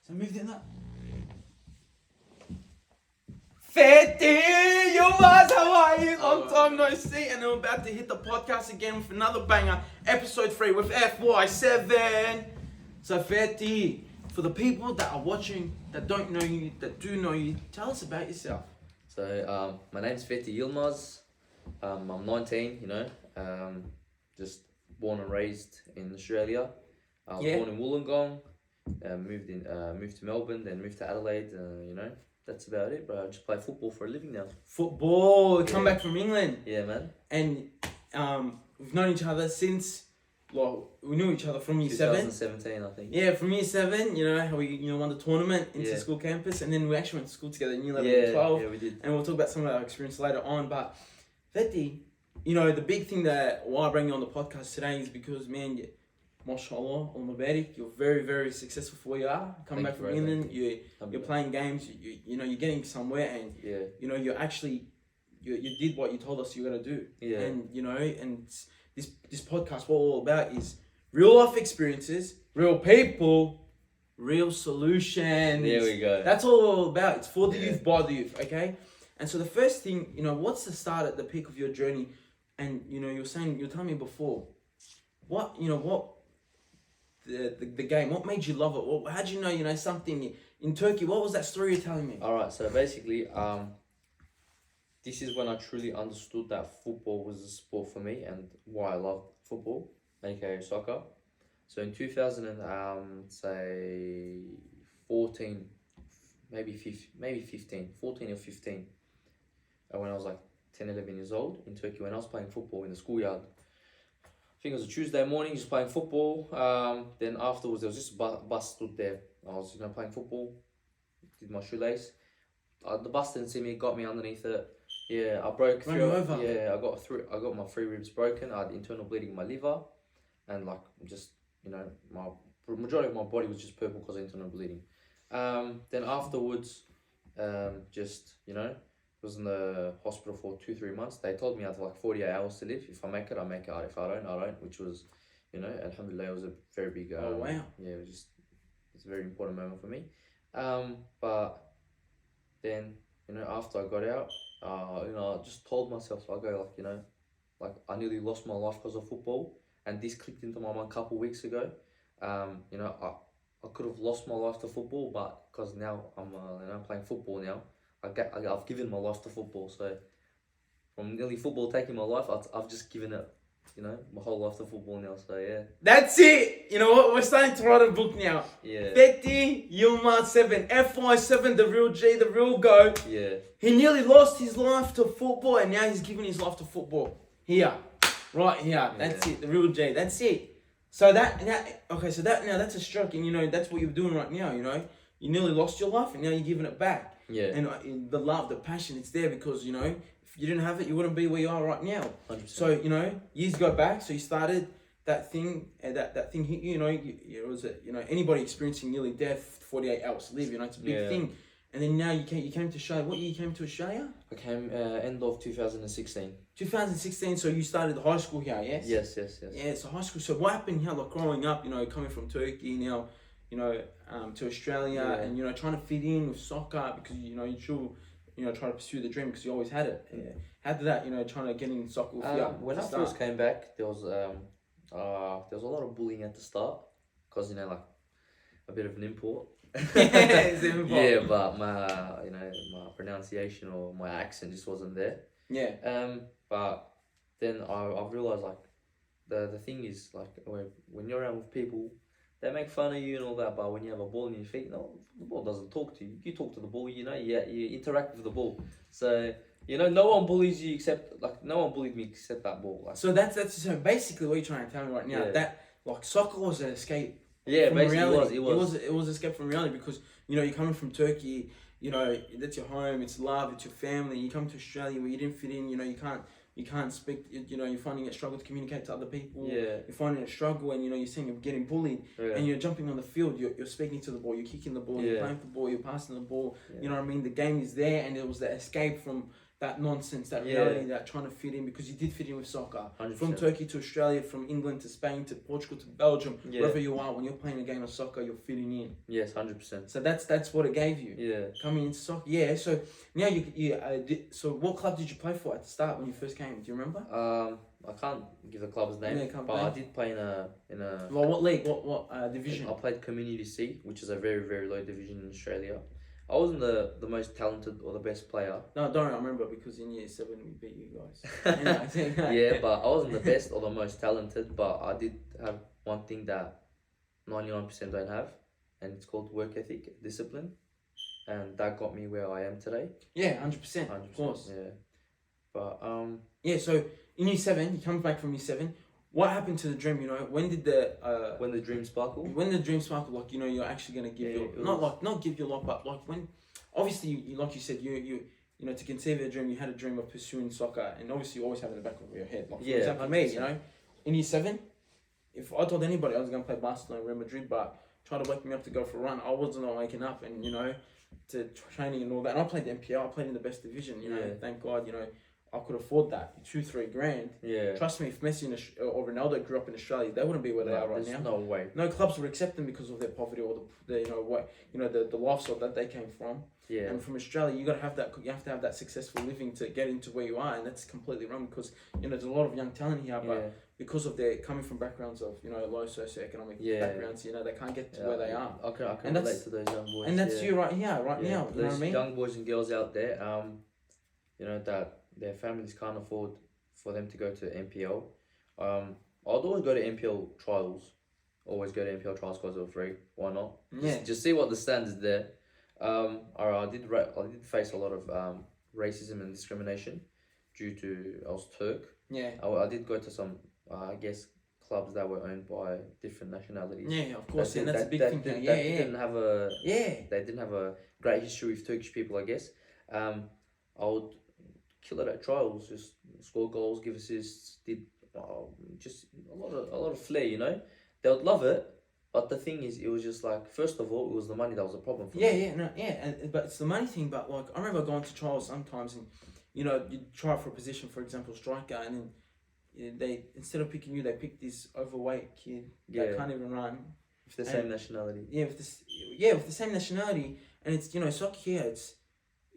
So moved in that. Fetty Yilmaz, how are you? Long time no see, and I'm about to hit the podcast again with another banger, episode 3 with FY7. So Fetty, for the people that are watching, that don't know you, that do know you, tell us about yourself. So my name's Fetty Yilmaz. I'm 19, just born and raised in Australia. I was born in Wollongong, moved to Melbourne, then moved to Adelaide. That's about it, bro. I just play football for a living now. Football, come back from England. Yeah, man. And we've known each other since, we knew each other from year 7. 2017, I think. Yeah, from year 7, how we won the tournament into school campus, and then we actually went to school together in year 11 and 12. Yeah, we did. And we'll talk about some of our experience later on. But Fetty, the big thing that why I bring you on the podcast today is because, man, mashallah, al Mubarak, you're very, very successful for where you are. Coming back from England, you're playing games, you're getting somewhere, and you did what you told us you were gonna do. Yeah. And and this podcast, what we're all about is real life experiences, real people, real solutions. There we go. That's all we're all about. It's for the youth, by the youth, okay? And so the first thing, what's the start at the peak of your journey? And you're telling me before, what the game, what made you love it? How did you know, something in Turkey? What was that story you're telling me? All right, so basically, this is when I truly understood that football was a sport for me and why I love football, a.k.a. soccer. So in 2014, maybe 15, 14 or 15, when I was like 10, 11 years old in Turkey, when I was playing football in the schoolyard. I think it was a Tuesday morning, just playing football. Then afterwards, there was just a bus stood there. I was, playing football, did my shoelace. The bus didn't see me, got me underneath it. Yeah, I broke through. Over. Yeah, I got my 3 ribs broken. I had internal bleeding in my liver, and my majority of my body was just purple because of internal bleeding. Then afterwards, was in the hospital for 2-3 months. They told me I had 48 hours to live. If I make it, I make it. If I don't, I don't. Which was, alhamdulillah, it was a very big. Oh wow. Yeah, it's a very important moment for me. But then after I got out, I just told myself I nearly lost my life because of football, and this clicked into my mind a couple of weeks ago. I could have lost my life to football, but because now I'm playing football now. I've given my life to football, so from nearly football taking my life, I've just given it, my whole life to football now. So yeah, that's it. You know what? We're starting to write a book now. Yeah. Fetty Yilmaz 7, FY7, the real G, the real go. Yeah. He nearly lost his life to football, and now he's giving his life to football. Here, right here. That's it. The real G. That's it. So that's a stroke, and that's what you're doing right now. You nearly lost your life, and now you're giving it back. Yeah. And the love, the passion, it's there because, if you didn't have it, you wouldn't be where you are right now. 100%. So, years go back, so you started that thing, and that thing hit you, anybody experiencing nearly death, 48 hours to live, it's a big thing. And then now you came to Australia. What year you came to Australia? I came end of 2016. 2016, so you started high school here, yes? Yes. Yeah, so high school. So what happened here, growing up, coming from Turkey now, to Australia, and trying to fit in with soccer because you should try to pursue the dream because you always had it. Yeah. How did that trying to get in soccer with you? When I first came back, there was a lot of bullying at the start because a bit of an import. Yeah, but my pronunciation or my accent just wasn't there. Yeah. But then I realized the thing is when you're around with people, they make fun of you and all that, but when you have a ball in your feet, the ball doesn't talk to you. You talk to the ball, you interact with the ball. So, no one bullies you no one bullied me except that ball. So that's so basically what you're trying to tell me right now. Yeah. That soccer was an escape. Yeah, from basically reality. It was an escape from reality because you're coming from Turkey. That's your home. It's love. It's your family. You come to Australia where you didn't fit in. You can't speak, you're finding it struggle to communicate to other people. Yeah. You're finding it struggle and, you're seeing you're getting bullied and you're jumping on the field, you're speaking to the ball, you're kicking the ball, you're playing for the ball, you're passing the ball. Yeah. You know what I mean? The game is there and it was the escape from that nonsense, that Yeah. reality, that trying to fit in, because you did fit in with soccer. 100%. From Turkey to Australia, from England to Spain to Portugal to Belgium, Yeah. wherever you are, when you're playing a game of soccer, you're fitting in. Yes, 100%. So that's what it gave you. Yeah. Coming into soccer. Yeah. So now so what club did you play for at the start when you first came? Do you remember? I can't give the club's name, Yeah, club but name. I did play in a. Well, what league? What division? I played Community C, which is a very, very low division in Australia. I wasn't the most talented or the best player. No, don't remember, because in year 7 we beat you guys. Yeah, but I wasn't the best or the most talented, but I did have one thing that 99% don't have, and it's called work ethic, discipline, and that got me where I am today. Yeah, 100%. 100%, Of course. Yeah, but Yeah, so in year 7, you come back from year 7. What happened to the dream? When did the when the dream sparkled. When the dream sparkled, like, you're actually gonna give not give your lot, but like when, obviously, like you said, you to conceive a dream, you had a dream of pursuing soccer, and obviously you always have it in the back of your head. Like, for example, me, in year 7, if I told anybody I was gonna play Barcelona, Real Madrid, but try to wake me up to go for a run, I wasn't waking up, and to training and all that. And I played the NPL, I played in the best division. Thank God, I could afford that, 2-3 grand. Yeah. Trust me, if Messi or Ronaldo grew up in Australia, they wouldn't be where they are right now. No way. No clubs would accept them because of their poverty or the lifestyle that they came from. Yeah. And from Australia, you have to have that successful living to get into where you are, and that's completely wrong, because there's a lot of young talent here, but because of their coming from backgrounds of low socioeconomic backgrounds, they can't get to where they are. I can relate to those young boys. And that's you right here, now. You know what I mean? Young boys and girls out there, that their families can't afford for them to go to NPL. I'd always go to NPL trials. Always go to NPL trials because they're free. Why not? Yeah. Just see what the standards there. I did face a lot of racism and discrimination due to I was Turk. Yeah. I did go to some I guess clubs that were owned by different nationalities. Yeah, of course, and that's a big thing. They didn't have a great history with Turkish people, I guess. I would kill it at trials, just score goals, give assists, did just a lot of flair, They would love it, but the thing is, it was just like, first of all, it was the money that was a problem for me. But it's the money thing. But like, I remember going to trials sometimes, and you try for a position, for example, striker, and then they, instead of picking you, they pick this overweight kid that can't even run. With the same nationality. With the same nationality, and it's soccer here. It's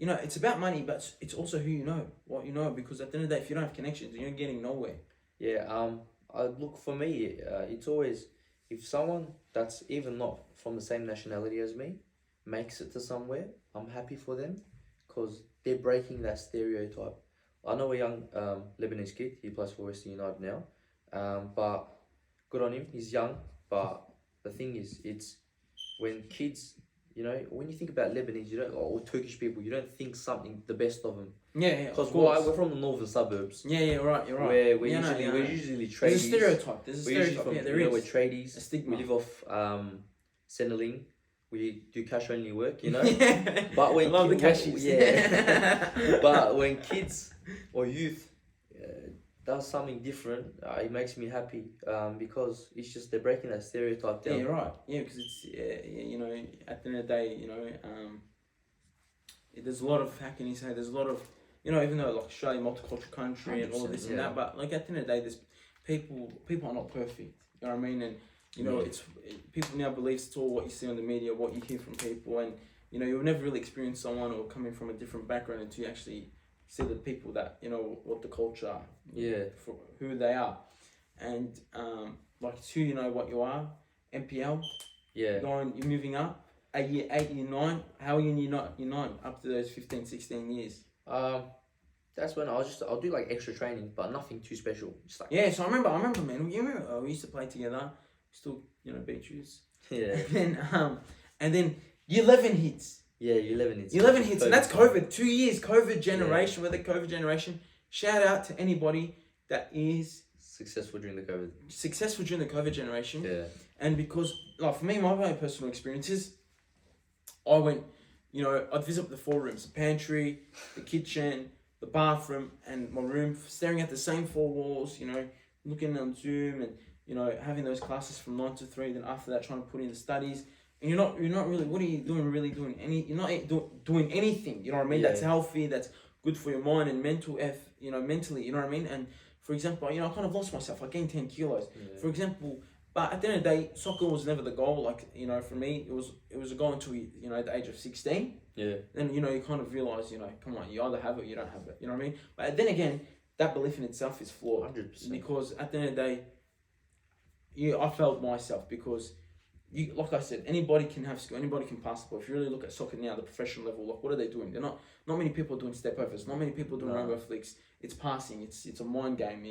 it's about money, but it's also who what because at the end of the day, if you don't have connections, you're getting nowhere. Yeah. Look, for me, it's always, if someone that's even not from the same nationality as me makes it to somewhere, I'm happy for them, because they're breaking that stereotype. I know a young Lebanese kid. He plays for Western United now, but good on him. He's young, but the thing is, it's when kids. When you think about Lebanese, or Turkish people, you don't think something the best of them. Yeah. Because we're from the northern suburbs. Yeah, you're right. Where we're usually tradies. There's a stereotype. There is. We're tradies. A stigma. We live off Centrelink. We do cash only work. But I love the cashies. But when kids or youth does something different, it makes me happy, because it's just they're breaking that stereotype down. Yeah, you're right. Yeah, because it's at the end of the day, there's a lot of, how can you say, there's a lot of, even though like Australia, multicultural country and all of this and that, but like at the end of the day, there's people are not perfect. You know what I mean? And it's people now believe it's all what you see on the media, what you hear from people, and you'll never really experience someone or coming from a different background until you actually see the people that what the culture, for who they are, and like to what you are, NPL, you're moving up, year 8, year 9. How are you in year 9 up to those 15, 16 years? That's when I'll do like extra training, but nothing too special. Just like So I remember, man. You remember we used to play together, still beach shoes. Yeah. And then year 11 hits. Yeah, 11 hits. 11 hits, and that's COVID. 2 years, COVID generation. We're the COVID generation. Shout out to anybody that is successful during the COVID generation. Yeah. And because, like, for me, my own personal experiences, I went, I'd visit the 4 rooms: the pantry, the kitchen, the bathroom, and my room, staring at the same 4 walls, looking on Zoom and, having those classes from 9 to 3, then after that trying to put in the studies. And you're not really, what are you doing, you're not doing anything, you know what I mean? Yeah. That's healthy, that's good for your mind and mentally, you know what I mean? And for example, I kind of lost myself. I gained 10 kilos. Yeah. For example, but at the end of the day, soccer was never the goal. Like, for me, it was a goal until, at the age of 16. Yeah. Then, you kind of realize, come on, you either have it or you don't have it. You know what I mean? But then again, that belief in itself is flawed. 100%. Because at the end of the day, I failed myself because, like I said, anybody can have skill, anybody can pass the ball. If you really look at soccer now, the professional level, like, what are they doing? They're not many people doing step overs, not many people doing rainbow flicks. It's passing, it's a mind game,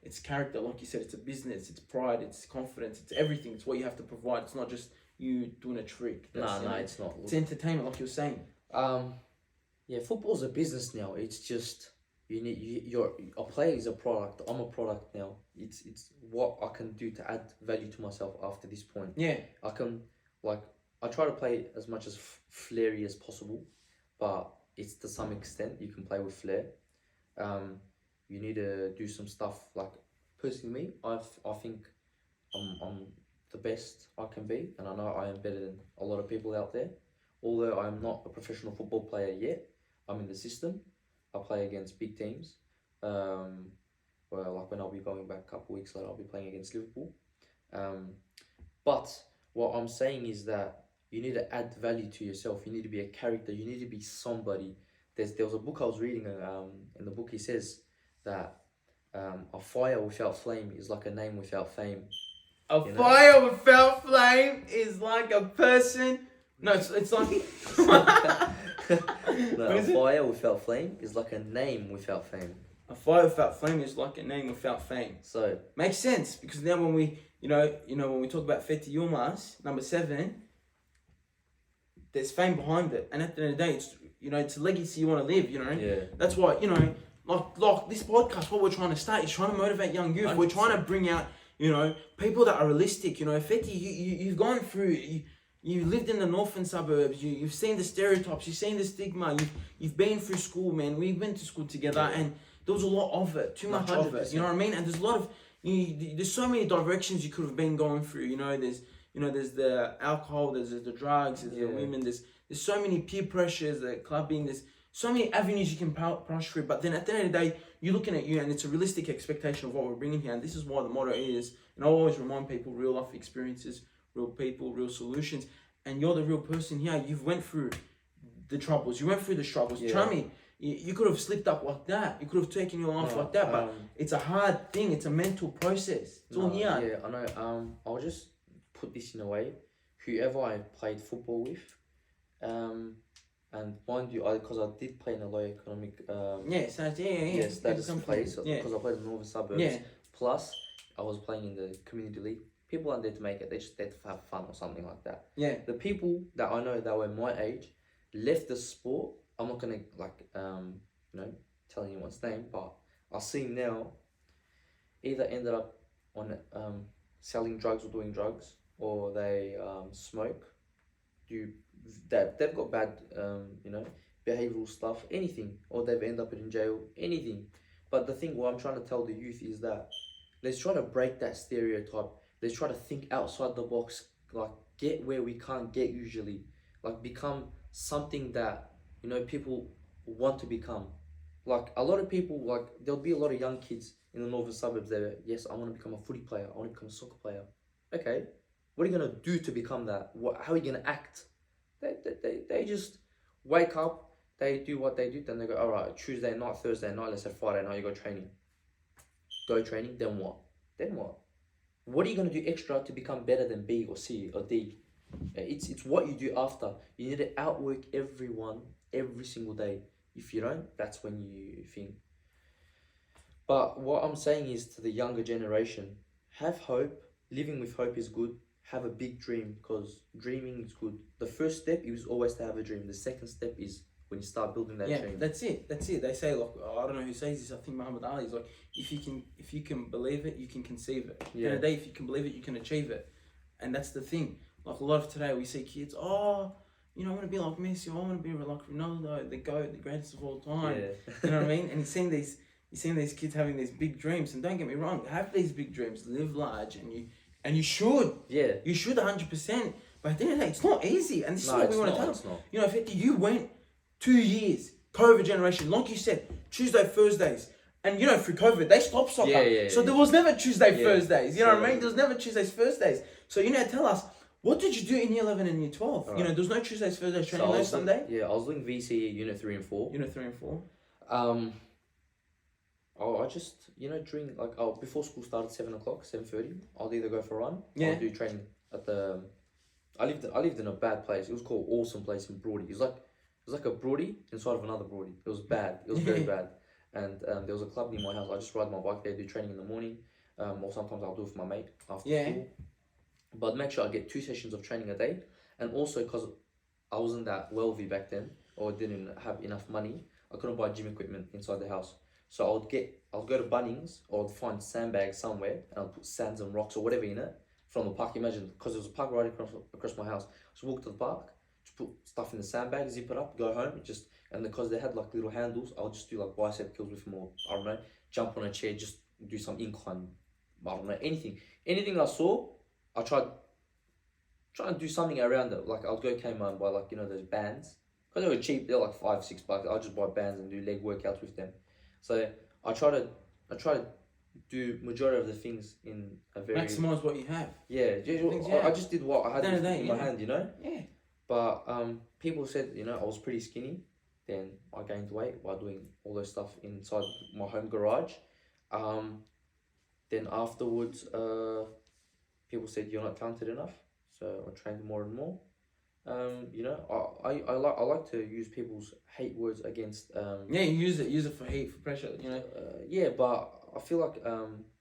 It's character, like you said, it's a business, it's pride, it's confidence, it's everything. It's what you have to provide. It's not just you doing a trick. It's not. It's entertainment, like you're saying. Yeah, football's a business now. It's just a player is a product. I'm a product now. It's what I can do to add value to myself after this point. Yeah. I can, I try to play as much as flary as possible, but it's to some extent you can play with flair. You need to do some stuff, like, personally me, I think I'm the best I can be, and I know I am better than a lot of people out there. Although I'm not a professional football player yet, I'm in the system. I play against big teams. Well, like when I'll be going back a couple of weeks later, I'll be playing against Liverpool. But what I'm saying is that you need to add value to yourself. You need to be a character. You need to be somebody. There was a book I was reading. In the book, he says that a fire without flame is like a name without fame. Fire without flame is like a person. No, it's like. A fire without flame is like a name without fame. A fire without flame is like a name without fame. So makes sense, because now when we, when we talk about Fetty Yilmaz, number 7, there's fame behind it, and at the end of the day, it's a legacy you want to live. Yeah. That's why like this podcast, what we're trying to start is trying to motivate young youth. 100%. We're trying to bring out people that are realistic. Fetty, you've gone through. You lived in the northern suburbs. You've seen the stereotypes. You've seen the stigma. You've been through school, man. We went to school together, and there was a lot of it. Too much 100%. of it. You know what I mean? And there's a lot of there's so many directions you could have been going through. There's the alcohol. There's the drugs. There's the women. There's so many peer pressures. The clubbing. There's so many avenues you can push through. But then at the end of the day, you're looking at you, and it's a realistic expectation of what we're bringing here. And this is why the motto is. And I always remind people: real life experiences. Real people, real solutions, and you're the real person here. You've went through the troubles, you went through the struggles. Tell me, you could have slipped up like that. You could have taken your life like that, but it's a hard thing. It's a mental process. It's all here. Yeah, I know. I'll just put this in a way. Whoever I played football with, and mind you, because I did play in a low economic status place, because I played in the northern suburbs. Yeah. Plus, I was playing in the community league. People aren't there to make it. They're just there to have fun or something like that. Yeah. The people that I know that were my age left the sport. I'm not gonna tell anyone's name, but I see now. Either ended up on selling drugs or doing drugs, or they smoke. They've got bad behavioral stuff, anything, or they've ended up in jail, anything. But the thing what I'm trying to tell the youth is that let's try to break that stereotype. Let's try to think outside the box, like get where we can't get usually, like become something that people want to become. Like a lot of people, like there'll be a lot of young kids in the northern suburbs that yes, I want to become a footy player, I want to become a soccer player. Okay, what are you gonna do to become that? How are you gonna act? They just wake up, they do what they do, then they go, all right, Tuesday night, Thursday night, let's say Friday night, you go training. Go training, then what? Then what? What are you going to do extra to become better than B or C or D? It's what you do after. You need to outwork everyone every single day. If you don't, that's when you think. But what I'm saying is to the younger generation, have hope. Living with hope is good. Have a big dream, because dreaming is good. The first step is always to have a dream. The second step is when you start building that dream. That's it. They say, like, I don't know who says this. I think Muhammad Ali is like, if you can believe it, you can conceive it. At the end of the day, if you can believe it, you can achieve it. And that's the thing. Like a lot of today, we see kids. I want to be like Messi. I want to be like Ronaldo, the GOAT, the greatest of all time. Yeah. You know what I mean? And you're seeing these kids having these big dreams. And don't get me wrong, have these big dreams, live large, and you should. Yeah. You should 100%. But at the end of the day, it's not easy. And this is what we want to tell them. Fetty, you went 2 years COVID generation, like you said, Tuesday, Thursdays. And you know, through COVID, they stopped soccer. So there was never Tuesday, Thursdays. You know what I mean? There was never Tuesdays, Thursdays. So you know, tell us, what did you do in year 11 and year 12? Right. You know, there was no Tuesdays, Thursdays training, no Sunday. Yeah, I was doing VC Unit 3 and 4. Unit 3 and 4. I just, you know, during, like, before school started 7 o'clock, 7:30, I'll either go for a run, Yeah. I'll do training at the, I lived in a bad place. It was called Awesome Place in Broady. It was like a Broady inside of another Broady. It was bad. It was very bad. And there was a club near my house. I just ride my bike there, do training in the morning, or sometimes I'll do it for my mate after school. But make sure I get 2 sessions of training a day. And also, because I wasn't that wealthy back then, or didn't have enough money, I couldn't buy gym equipment inside the house. So I'll go to Bunnings, or I'd find sandbags somewhere, and I'll put sands and rocks or whatever in it from the park. Imagine, because there was a park right across my house. Just walk to the park, just put stuff in the sandbag, zip it up, go home, and because they had like little handles, I'll just do like bicep curls with them, or I don't know, jump on a chair, just do some incline, I don't know, anything I saw, I tried to do something around it. Like I'll go Kmart and buy, like, you know, those bands, because they were cheap, they're like $5-6. I'll just buy bands and do leg workouts with them. So I try to do majority of the things in a very maximize what you have. I just did what I had in my hand, you know. Yeah. But people said, you know, I was pretty skinny. Then I gained weight by doing all those stuff inside my home garage. Then afterwards, people said you're not talented enough. So I trained more and more. You know, I like to use people's hate words against. Use it for hate, for pressure. You know. But I feel like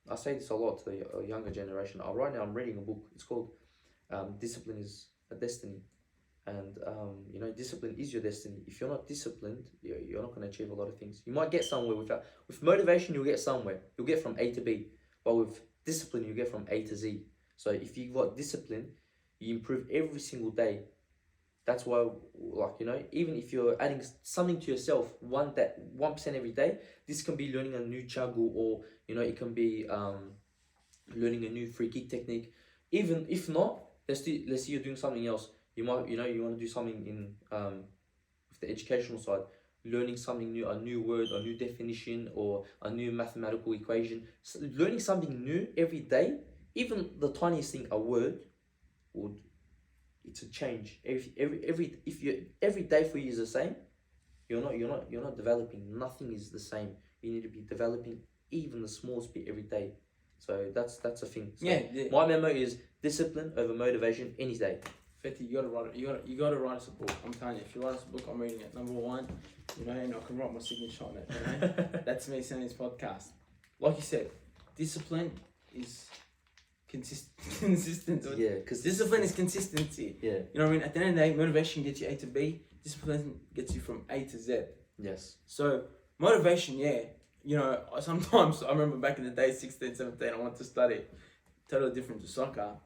I say this a lot to the younger generation. Right now I'm reading a book. It's called "Discipline is a Destiny." And you know, discipline is your destiny. If you're not disciplined, you're not going to achieve a lot of things. You might get somewhere with motivation. You'll get somewhere. You'll get from A to B. But with discipline, you get from A to Z. So if you've got discipline, you improve every single day. That's why, like, you know, even if you're adding something to yourself, 1% every day. This can be learning a new juggle, or you know, it can be learning a new free kick technique. Even if not, let's say you're doing something else. You might, you know, you want to do something in with the educational side, learning something new, a new word, a new definition, or a new mathematical equation. So learning something new every day, even the tiniest thing, a word, it's a change. If every day for you is the same, you're not developing. Nothing is the same. You need to be developing even the smallest bit every day. So that's a thing. So my memo is discipline over motivation any day. Fetty, you gotta write it. You gotta write us a book. I'm telling you, if you write us a book, I'm reading it. Number 1, you know, and I can write my signature on it. You know? That's me saying this podcast. Like you said, discipline is consistency. Yeah, because discipline is consistency. Yeah. You know what I mean? At the end of the day, motivation gets you A to B. Discipline gets you from A to Z. Yes. So motivation, you know, sometimes I remember back in the day, 16, 17, I wanted to study. Totally different to soccer.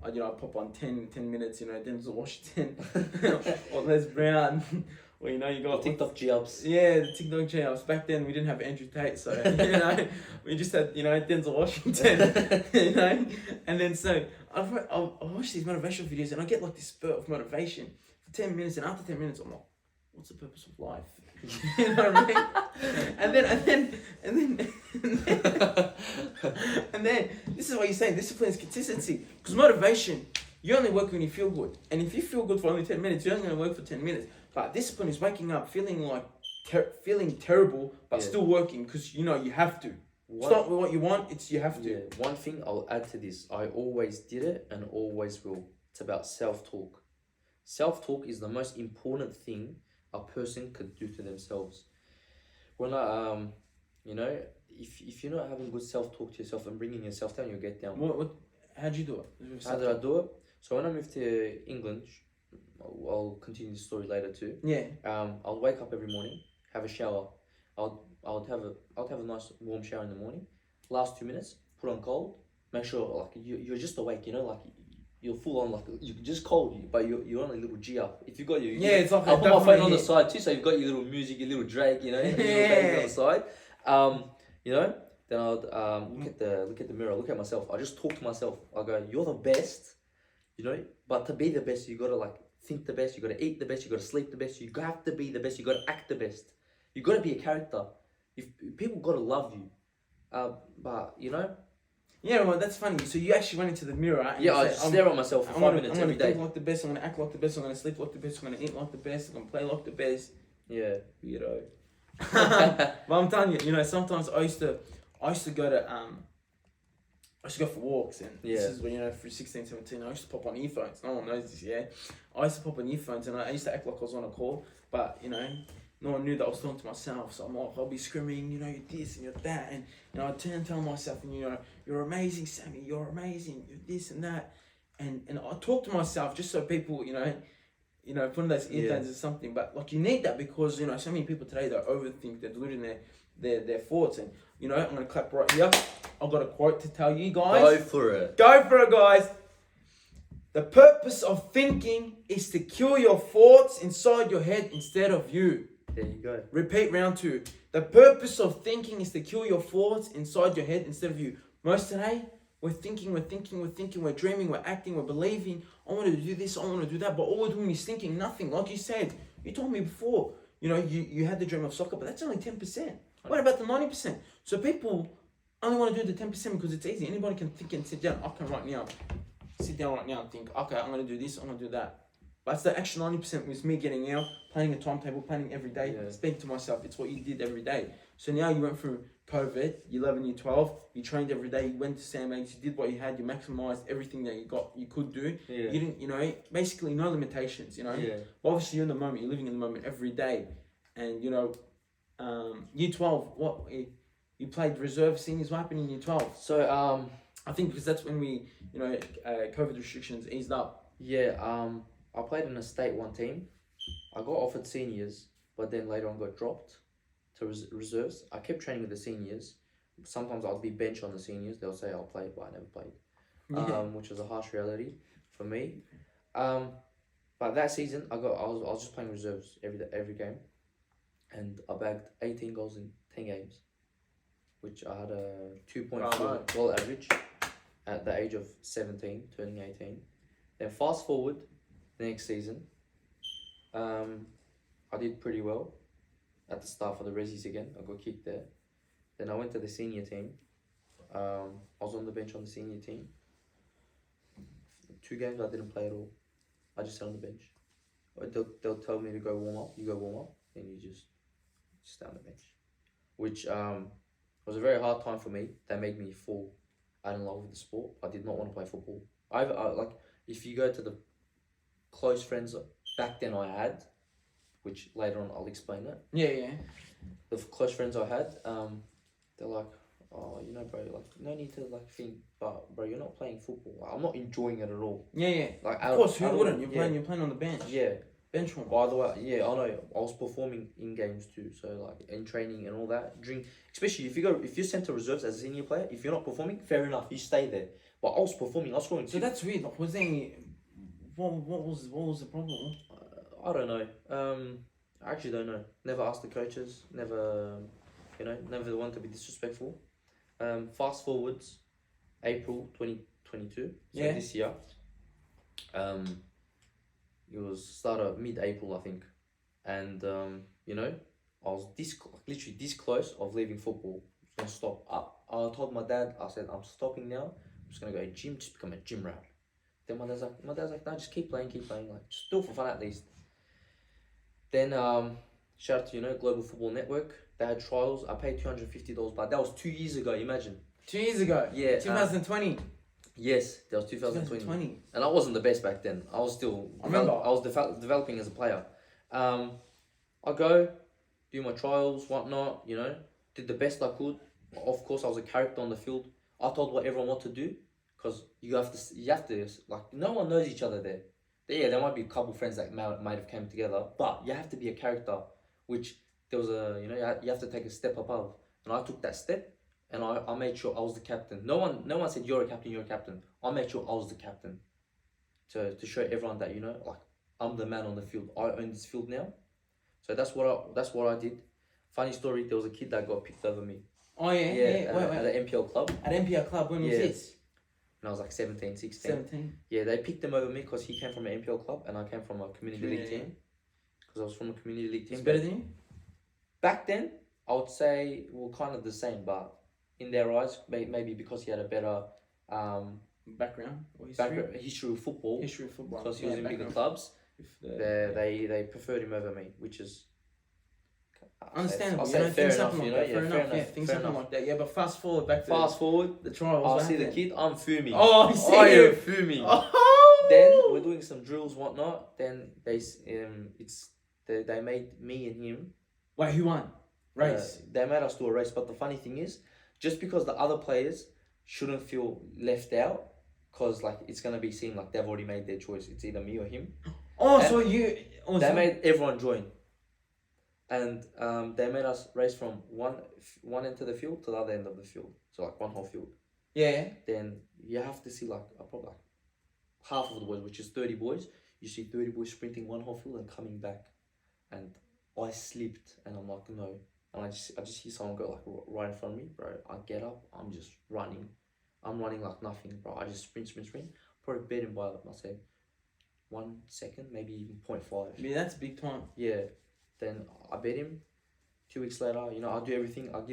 I pop on 10 minutes, you know, Denzel Washington or Les Brown. Well, you know, you got TikTok G-ups. Yeah, the TikTok G-ups. Back then, we didn't have Andrew Tate, so, you know, we just had, you know, Denzel Washington, you know. And then, so, I watch these motivational videos, and I get, like, this spurt of motivation for 10 minutes, and after 10 minutes, I'm like, what's the purpose of life? You know what I mean? And then, this is what you're saying, discipline is consistency. Because motivation, you only work when you feel good. And if you feel good for only 10 minutes, you're only going to work for 10 minutes. But discipline is waking up feeling like, feeling terrible, but still working, because, you know, you have to. It's not what you want, it's you have to. Yeah. One thing I'll add to this, I always did it and always will. It's about self-talk. Self-talk is the most important thing a person could do to themselves. When you know, if you're not having good self-talk to yourself and bringing yourself down, you'll get down. How'd you do it? How did I do it? So when I moved to England, I'll continue the story later too. Yeah. I'll wake up every morning, have a shower. I'll have a nice warm shower in the morning. Last 2 minutes, put on cold. Make sure like you're just awake, you know, like you're full on, like you're just cold, but you're on a little G up. If you got your it's like I'll put my phone on the side too, so you've got your little music, your little Drake, you know, your little baby on the side. You know, then I'll look at the mirror, look at myself. I just talk to myself. I go, you're the best, you know. But to be the best, you gotta like think the best. You gotta eat the best. You gotta sleep the best. You have to be the best. You gotta act the best. You got to be a character. If people got to love you, but you know. Yeah, well, that's funny. So you actually went into the mirror, and Yeah, you I said, just stare at myself for 5 minutes I'm every gonna day. think like the best. I'm gonna act like the best. I'm gonna sleep like the best. I'm gonna eat like the best. I'm gonna play like the best. Yeah. Weirdo. But I'm telling you, you know, sometimes I used to go to I used to go for walks, and this is when, you know, for 16, 17, I used to pop on earphones. No one knows this, yeah. I used to pop on earphones, and I used to act like I was on a call, but, you know, no one knew that I was talking to myself. So I'm like, I'll be screaming, you know, you're this and you're that, and I'd turn and tell myself, and, you know, you're amazing, Sammy, you're amazing, you're this and that, and I talk to myself just so people, you know, put on those earphones or something. But like, you need that, because, you know, so many people today, they overthink, they're deluding their thoughts, and, you know, I'm gonna clap right here. I've got a quote to tell you guys. Go for it. Go for it, guys. The purpose of thinking is to kill your thoughts inside your head instead of you. There you go. Repeat, round 2. The purpose of thinking is to kill your thoughts inside your head instead of you. Most today, we're thinking, we're dreaming, we're acting, we're believing. I want to do this, I want to do that, but all we're doing is thinking nothing. Like you said, you told me before, you know, you had the dream of soccer, but that's only 10%. What about the 90%? So people only want to do the 10% because it's easy. Anybody can think and sit down. I can sit down right now and think, okay, I'm going to do this, I'm going to do that. But it's the extra 90% was me getting out, planning a timetable, planning every day, speaking to myself. It's what you did every day. So now you went through COVID, year 11, year 12, you trained every day, you went to Sandbags, you did what you had, you maximized everything that you could do. Yeah. You didn't, you know, basically no limitations, you know. Yeah. But obviously you're in the moment, you're living in the moment every day. And, you know, year 12, what, you played reserve seniors, what happened in year 12? So, I think because that's when we, you know, COVID restrictions eased up. yeah, I played in a state 1 team. I got offered seniors, but then later on got dropped to reserves. I kept training with the seniors. Sometimes I'd be bench on the seniors. They'll say I'll play, but I never played, which was a harsh reality for me. But that season, I was just playing reserves every game, and I bagged 18 goals in 10 games, which I had a 2.4 goal average at the age of 17, turning 18. Then fast forward, the next season, I did pretty well at the start for the Rezzies again. I got kicked there. Then I went to the senior team. I was on the bench on the senior team. 2 games I didn't play at all. I just sat on the bench. They'll tell me to go warm up. You go warm up, and you just stay on the bench. Which was a very hard time for me. That made me fall out in love with the sport. I did not want to play football. I like, if you go to the close friends back then I had, which later on I'll explain it. Yeah. The close friends I had, they're like, oh, you know, bro, like, no need to like think, but bro, you're not playing football. Like, I'm not enjoying it at all. Yeah. Like, of course, who wouldn't? You're playing on the bench. Yeah. Bench one. By the way, yeah, I know. I was performing in games too, so like in training and all that. Especially if you're sent to reserves as a senior player, if you're not performing, fair enough, you stay there. But I was performing. I was scoring. So that's weird. Like, was there any? What was the problem? I don't know. I actually don't know. Never asked the coaches. Never, never wanted to be disrespectful. Fast forwards, April 2022. So this year. It was start of mid-April, I think, and I was literally this close of leaving football. I was gonna stop. I told my dad, I said, I'm stopping now. I'm just gonna go to the gym, just become a gym rat. Then my dad's like, no, just keep playing, like just do it for fun at least. Then shout out to Global Football Network. They had trials. I paid $250, but that was 2 years ago. Imagine. 2 years ago. Yeah. 2020. Yes, that was 2020. And I wasn't the best back then. I was still. I was developing as a player. I go, do my trials, whatnot. Did the best I could. Of course, I was a character on the field. I told what everyone what to do, because you have to like, no one knows each other there. Yeah, there might be a couple friends that might have came together, but you have to be a character, which there was you have to take a step above, and I took that step. And I made sure I was the captain. No one said you're a captain. I made sure I was the captain. To show everyone that like, I'm the man on the field. I own this field now. So that's what I did. Funny story, there was a kid that got picked over me. Oh yeah. At an MPL club. At MPL club, when was this? When I was like 17, 16. 17. Yeah, they picked him over me because he came from an MPL club and I came from a community league team. Because I was from a community league team. He's better than you? back then, I would say we're kind of the same, but in their eyes, maybe because he had a better background or history. history of football, History of football. because he was in bigger clubs, they preferred him over me, which is understandable. I'll say things fair happen enough. like that. Yeah, Fair enough. fair Yeah, enough. things happen like that. Yeah, but fast forward back to the trials. I see the kid. I'm fuming. Oh, you see I am him. fuming. Oh. Then we're doing some drills, whatnot. Then they made me and him. Wait, who won? Race. They made us do a race, but the funny thing is, just because the other players shouldn't feel left out, because like it's gonna be seen like they've already made their choice. It's either me or him. Oh, and so you. Oh, they made everyone join, and they made us race from one end of the field to the other end of the field. So like one whole field. Yeah. Then you have to see like probably like half of the boys, which is 30 boys. You see 30 boys sprinting one whole field and coming back, and I slipped, and I'm like no. And I just hear someone go like right in front of me, bro. I get up, I'm just running. I'm running like nothing, bro. I just sprint. Probably beat him by, I'll say, 1 second, maybe even 0.5. Yeah, that's big time. Yeah. Then I beat him. 2 weeks later, I do everything. I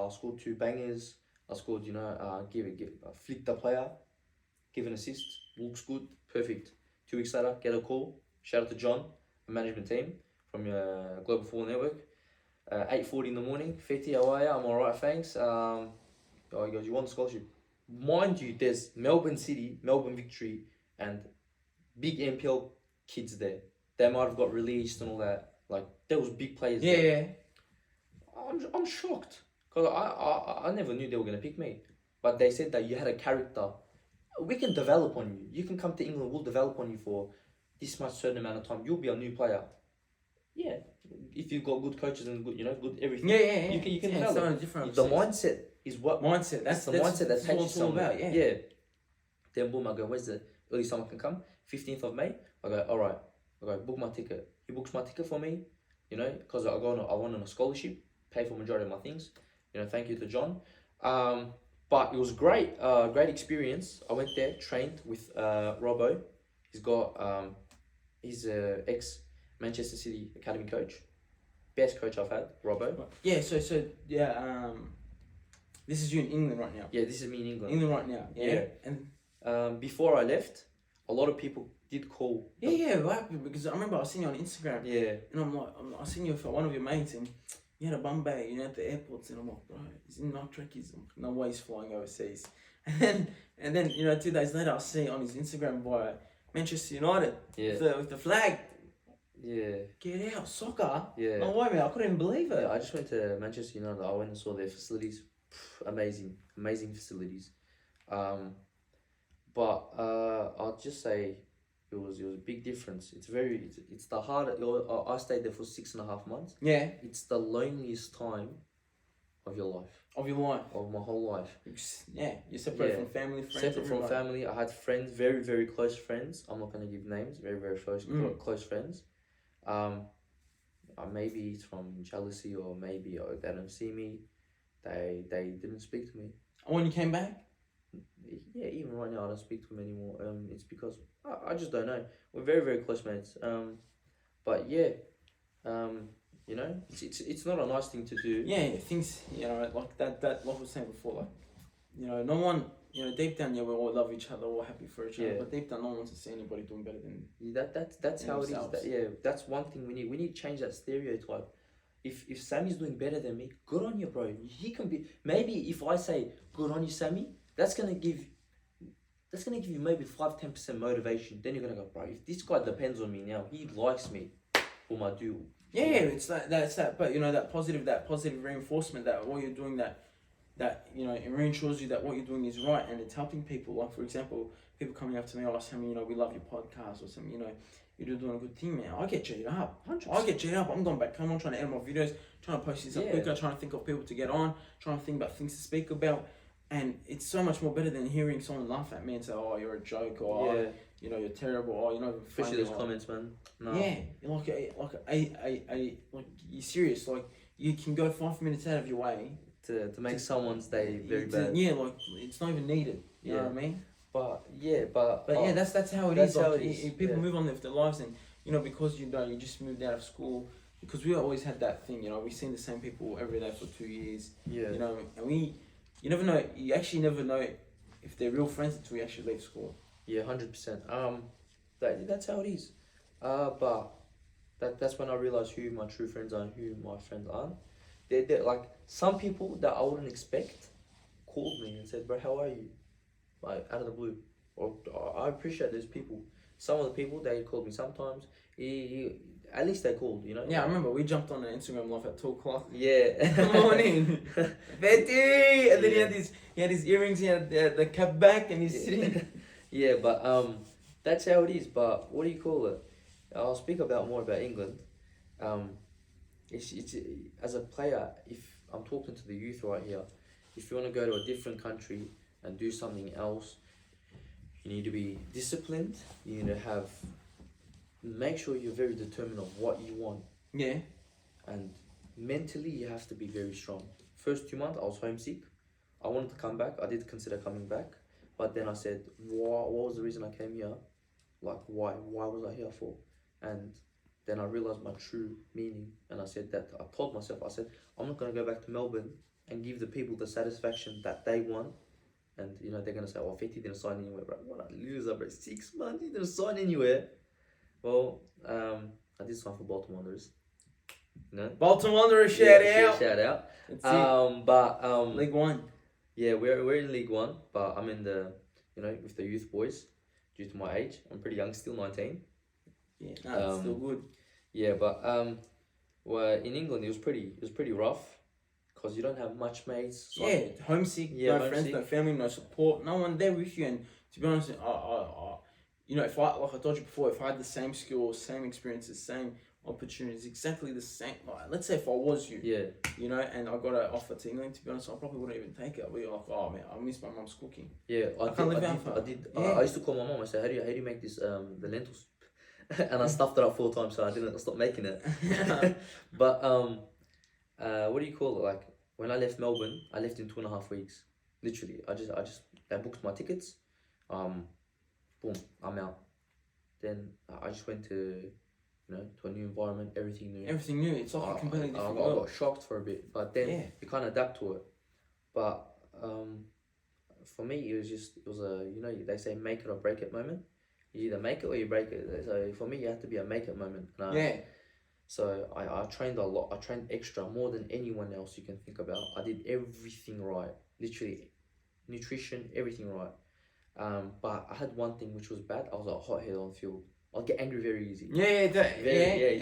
scored 2 bangers. I scored, flick the player, give an assist, looks good, perfect. 2 weeks later, get a call. Shout out to John, the management team from Global Football Network. 8:40 in the morning. Fetty, how are you? I'm alright, thanks. He goes, you want the scholarship? Mind you, there's Melbourne City, Melbourne Victory, and big NPL kids there. They might have got released and all that. Like, there was big players there. Yeah. I'm shocked. Because I never knew they were going to pick me. But they said that you had a character. We can develop on you. You can come to England, we'll develop on you for this much certain amount of time. You'll be a new player. Yeah. If you've got good coaches and good, good everything. Yeah. You can develop. Different. The mindset is what... Mindset. That's the mindset that takes you somewhere. About, yeah. Then boom, I go, where's the earliest someone can come? 15th of May. I go, all right. I go, book my ticket. He books my ticket for me, because I went on a scholarship, pay for majority of my things. Thank you to John. But it was great, great experience. I went there, trained with Robbo. He's got, he's a ex-Manchester City academy coach. Best coach I've had, Robbo. Yeah, so this is you in England right now. Yeah, this is me in England. England right now. Yeah. And before I left, a lot of people did call. Yeah, right. Because I remember I seen you on Instagram. Yeah. And I'm like, I seen you with one of your mates, and you had a bum bag, at the airports, and I'm like, bro, he's in Nike. He's no way he's flying overseas. And then 2 days later, I see on his Instagram via Manchester United with the flag. Yeah. Get out, soccer. Yeah. No way, man. I couldn't even believe it. Yeah, I just went to Manchester United. I went and saw their facilities. Amazing facilities. But I'll just say it was a big difference. It's the hardest. I stayed there for 6.5 months. Yeah. It's the loneliest time of your life. Of your life. Of my whole life. Yeah. You're separate from family, friends. Separate from family. I had friends, very, very close friends. I'm not going to give names. Very, very close friends. Maybe it's from jealousy, or maybe they don't see me. They didn't speak to me. And when you came back? Yeah, even right now I don't speak to them anymore. It's because I just don't know. We're very, very close mates. But yeah, it's not a nice thing to do. Yeah, things like that. Like I was saying before, like no one, deep down, we all love each other, we're all happy for each other. But deep down, no one wants to see anybody doing better than. That's how themselves. It is. That's one thing we need. We need to change that stereotype. If Sammy's doing better than me, good on you, bro. He can be. Maybe if I say good on you, Sammy, that's gonna give you maybe 5-10% motivation. Then you're gonna go, bro. If this guy depends on me now, he likes me for my deal. Yeah, it's that. But that positive reinforcement that what you're doing that it reassures you that what you're doing is right, and it's helping people. Like for example, people coming up to me, Sammy, we love your podcast, or something, you're doing a good thing, man. I get cheated up. 100%. I get cheated up. I'm going back home. I'm trying to edit my videos, trying to post this up quicker, trying to think of people to get on, trying to think about things to speak about. And it's so much more better than hearing someone laugh at me and say, "Oh, you're a joke," or you're terrible, or you're not even funny. Especially those comments, man. No. Yeah, like you're serious. Like you can go 5 minutes out of your way to make someone's day very bad. Yeah, like it's not even needed. You know what I mean? But that's how it is. People move on with their lives, and because you just moved out of school, because we always had that thing, you know, we've seen the same people every day for 2 years, Yeah. you know, and you never know, you actually never know if they're real friends until you actually leave school. Yeah, 100%. That's how it is. But that's when I realized who my true friends are and who my friends aren't. They're like some people that I wouldn't expect called me and said, "Bro, how are you?" Like out of the blue. Or I appreciate those people. Some of the people they called me sometimes. At least they called, you know. Yeah, I remember we jumped on an Instagram live at 2 o'clock. Yeah. Good morning, Betty. And then he had his earrings, he had the cap back, and he's sitting. Yeah, but that's how it is. But what do you call it? I'll speak more about England. It's as a player, if I'm talking to the youth right here, if you want to go to a different country and do something else, you need to be disciplined. You need to make sure you're very determined of what you want. Yeah. And mentally, you have to be very strong. First 2 months, I was homesick. I wanted to come back. I did consider coming back. But then I said, what was the reason I came here? Like, why? Why was I here for? And then I realized my true meaning. And I said that, I told myself, I said, I'm not going to go back to Melbourne and give the people the satisfaction that they want. And, you know, they're going to say, oh, Fetty didn't sign anywhere, bro. What a loser, bro. 6 months, he didn't sign anywhere. Well, I did sign for Baltimore Wanderers. You know? Baltimore Wanderers, shout out. Shout out. That's it. League One. Yeah, we're in League One, but I'm in the, you know, with the youth boys due to my age. I'm pretty young still, 19. Yeah, no, it's still good. Yeah, but well, in England it was pretty rough because you don't have much mates. So yeah, homesick, no friends, no family, no support, no one there with you. And to be honest, you know, if I told you before, if I had the same skills, same experiences, same opportunities, exactly the same. Like, let's say if I was you, you know, and I got an offer to England, to be honest, I probably wouldn't even take it. I'd be like, oh man, I miss my mum's cooking. Yeah, I did. Yeah. I used to call my mum. I said, how do you make this the lentils? And I stuffed it up 4 times, so I didn't stop making it. But what do you call it? Like when I left Melbourne, I left in 2.5 weeks. Literally, I booked my tickets. Boom, I'm out. Then I just went to, you know, to a new environment, everything new. Everything new. It's like a completely different I got shocked for a bit, but then you can't adapt to it. But for me, it was a, you know, they say make it or break it moment. You either make it or you break it. So for me, you have to be a make it moment. So I trained a lot. I trained extra, more than anyone else you can think about. I did everything right, literally, nutrition, everything right. But I had one thing which was bad. I was a hothead on the field. I'll get angry very easy.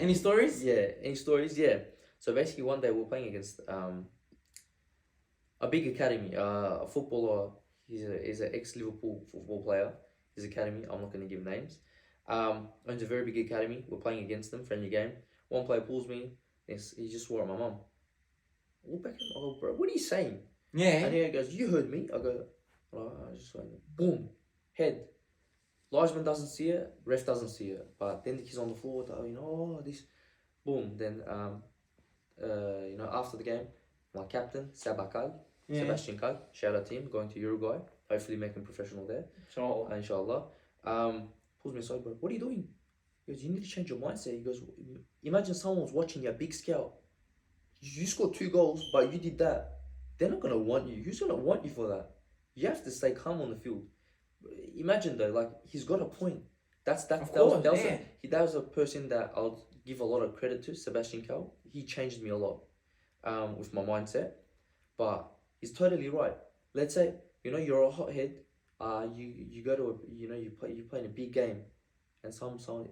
Any stories? Yeah, any stories? Yeah. So basically, one day we were playing against a big academy. A footballer. He's an ex-Liverpool football player. His academy. I'm not going to give names. Owns a very big academy. We're playing against them, friendly game. One player pulls me. He just swore at my mum. I walk back at him. I go, bro, what are you saying? Yeah. And he goes, you heard me. I go, I just went, boom, head. Linesman doesn't see it, ref doesn't see it. But then he's on the floor, you know, this, boom. Then, you know, after the game, my captain, Sebastian Cal, shout out to him, going to Uruguay, hopefully making professional there. Inshallah. Pulls me aside, bro, what are you doing? He goes, you need to change your mindset. He goes, imagine someone's watching you, a big scout. You scored 2 goals, but you did that. They're not going to want you. Who's going to want you for that? You have to stay calm on the field. Imagine though, like, he's got a point. That was a person that I'll give a lot of credit to, Sebastian Cal. He changed me a lot with my mindset. But he's totally right. Let's say, you know, you're a hothead. You go to you play in a big game, and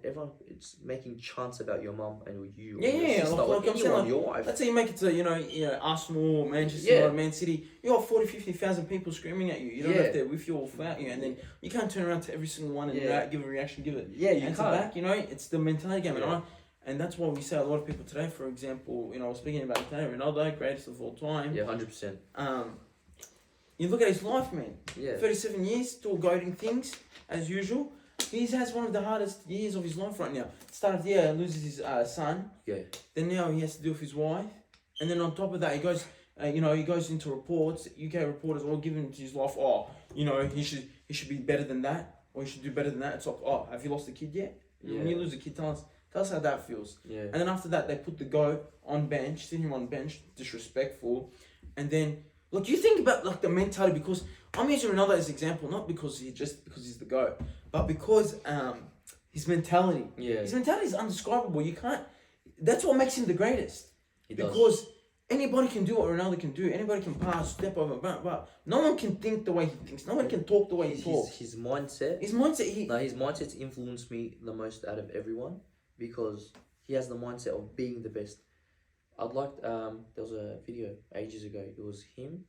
everyone it's making chants about your mum and you. Like I'm saying, your wife. Let's say you make it to you know Arsenal, Manchester, Man City. You got 40,000-50,000 people screaming at you. You don't know if they're with you or without you, and then you can't turn around to every single one and give a reaction. Give it. Yeah, you can't. Back, you know, it's the mentality game, and that's why we say a lot of people today. For example, you know, I was speaking about today, Ronaldo, greatest of all time. Yeah, 100%. You look at his life, man. Yeah. 37 years, still goading things as usual. He has one of the hardest years of his life right now. Start of the year, loses his son. Yeah. Then now he has to deal with his wife, and then on top of that, he goes, he goes into reports. UK reporters all giving his life. Oh, you know, he should be better than that, or he should do better than that. It's like, oh, have you lost a kid yet? Yeah. When you lose a kid, tell Tell us how that feels. Yeah. And then after that, they put the GOAT on bench, sit him on bench, disrespectful. And then, look, you think about like the mentality, because I'm using Ronaldo as an example, not because he's the GOAT, but because his mentality. Yeah. His mentality is undescribable. You can't. That's what makes him the greatest. He does. Because anybody can do what Ronaldo can do. Anybody can pass, step over, but no one can think the way he thinks. No one can talk the way he talks. His mindset. His mindset. His mindset's influenced me the most out of everyone, because he has the mindset of being the best. I'd like. There was a video ages ago. It was him,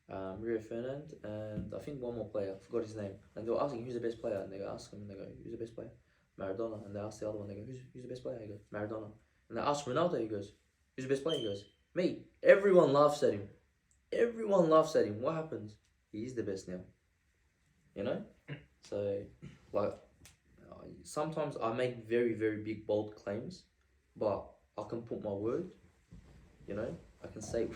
Rio Ferdinand, and I think one more player. I forgot his name. And they were asking who's the best player, and they ask him, and they go, "Who's the best player?" Maradona. And they ask the other one. They go, "Who's the best player?" He goes, "Maradona." And they ask Ronaldo. He goes, "Who's the best player?" He goes, "Me." Everyone laughs at him. Everyone laughs at him. What happens? He is the best now. You know? So, like, sometimes I make very, very big, bold claims, but I can put my word, you know? I can say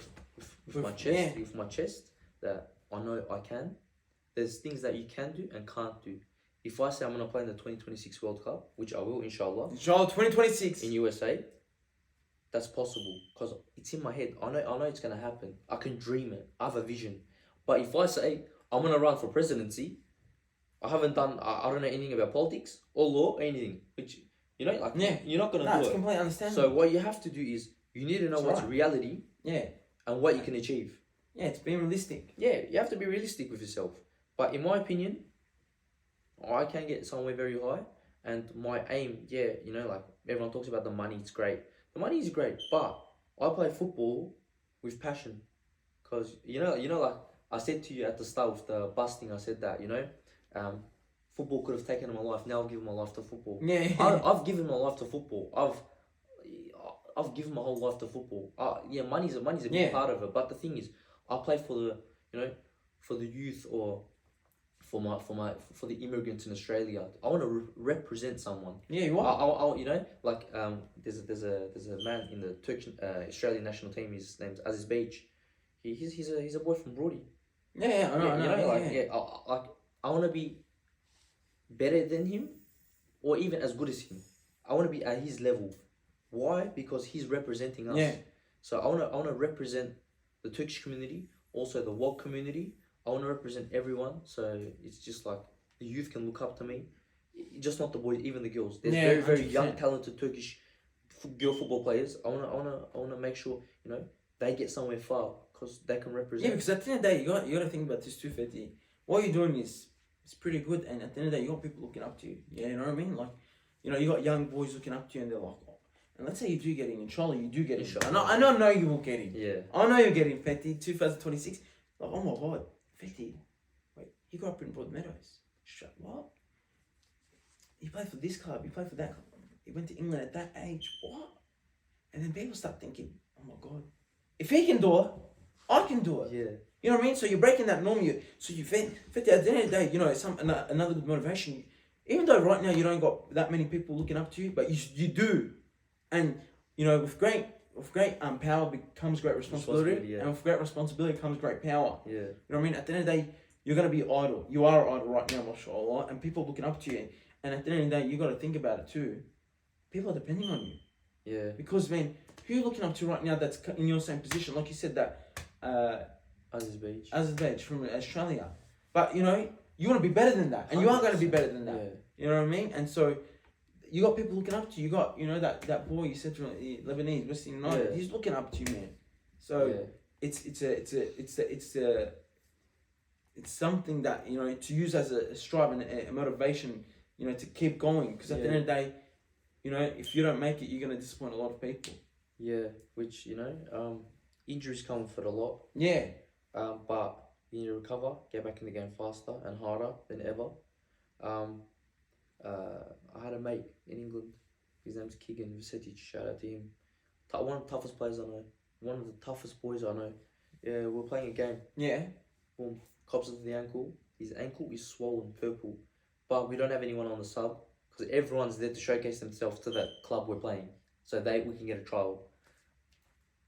with my chest, with my chest, that I know I can. There's things that you can do and can't do. If I say I'm going to play in the 2026 World Cup, which I will, inshallah. Inshallah, 2026. In USA, that's possible, because it's in my head. I know it's going to happen. I can dream it. I have a vision. But if I say I'm going to run for presidency, I don't know anything about politics or law or anything. Which, you know, like, you're not going to do it. It's completely understandable. So what you have to do is, you need to know what's reality and what you can achieve. Yeah, it's being realistic. Yeah, you have to be realistic with yourself. But in my opinion, I can get somewhere very high. And my aim, you know, like everyone talks about the money, it's great. The money is great, but I play football with passion. Because, you know, like I said to you at the start with the busting, I said that, you know, football could have taken my life. Now I've given my life to football. Yeah. I've given my life to football. I've given my whole life to football. Money's a big part of it. But the thing is, I play for the, you know, for the youth, or for the immigrants in Australia. I want to represent someone. Yeah, you are. I you know, like there's a man in the Turkish Australian national team. His name's Aziz Beach. He's a boy from Brody. Yeah, I know. I want to be better than him, or even as good as him. I want to be at his level. Why? Because he's representing us. Yeah. So I want to represent the Turkish community, also the world community. I want to represent everyone. So it's just like the youth can look up to me. Just not the boys, even the girls. There's very, very 100%. Young, talented Turkish girl football players. I wanna make sure, you know, they get somewhere far, because they can represent. Yeah, because at the end of the day, you got to think about this too, Fetty. What you're doing is pretty good, and at the end of the day, you got people looking up to you. Yeah, you know what I mean? Like, you know, you got young boys looking up to you, and they're like, oh. And let's say you do get in, inshallah, you do get in. I know you will get in. Yeah. I know you'll get in, Fetty, 2026. Like, oh my God, Fetty, wait, he grew up in Broadmeadows. What? He played for this club, he played for that club. He went to England at that age. What? And then people start thinking, oh my God, if he can do it, I can do it. Yeah. You know what I mean? So you're breaking that norm. Fetty, at the end of the day, you know, another good motivation. Even though right now you don't got that many people looking up to you, but you do. And, you know, with great power becomes great responsibility. And with great responsibility comes great power. Yeah. You know what I mean? At the end of the day, you're going to be idle. You are idle right now, mashallah. And people looking up to you. And at the end of the day, you got to think about it too. People are depending on you. Yeah. Because, man, who are you looking up to right now that's in your same position? Like you said, that Aziz Beach from Australia. But, you know, you want to be better than that. And 100%. You are going to be better than that. Yeah. You know what I mean? And so you got people looking up to you. You got, you know, that boy you said, Lebanese, Western United. Yeah. He's looking up to you, man. So it's something that, you know, to use as a strive and a motivation, you know, to keep going. Because at the end of the day, you know, if you don't make it, you're going to disappoint a lot of people. Yeah, which, you know, injuries come with it a lot. Yeah. But you need to recover, get back in the game faster and harder than ever. I had a mate in England. His name's Keegan Vicetic. Shout out to him. One of the toughest players I know. One of the toughest boys I know. Yeah, we're playing a game. Yeah. Boom. Cops into the ankle. His ankle is swollen purple. But we don't have anyone on the sub, because everyone's there to showcase themselves to that club we're playing. So we can get a trial.